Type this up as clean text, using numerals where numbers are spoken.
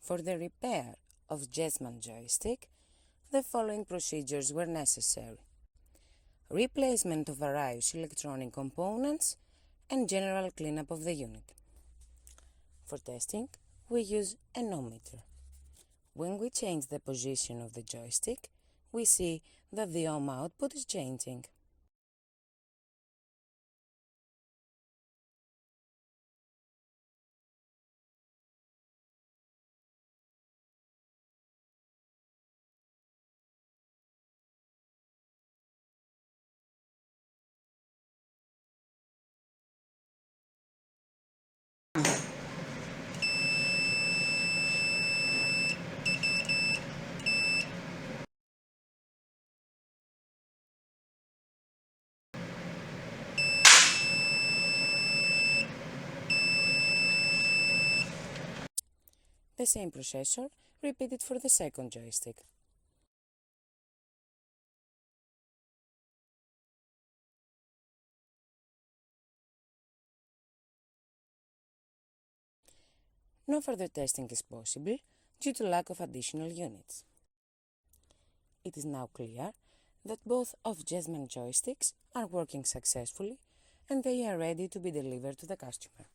For the repair of Gessmann joystick, the following procedures were necessary: replacement of various electronic components and general cleanup of the unit. For testing, we use an ohmmeter. When we change the position of the joystick, we see that the ohm output is changing. The same procedure repeated for the second joystick. No further testing is possible due to lack of additional units. It is now clear that both W.Gessmann joysticks are working successfully and they are ready to be delivered to the customer.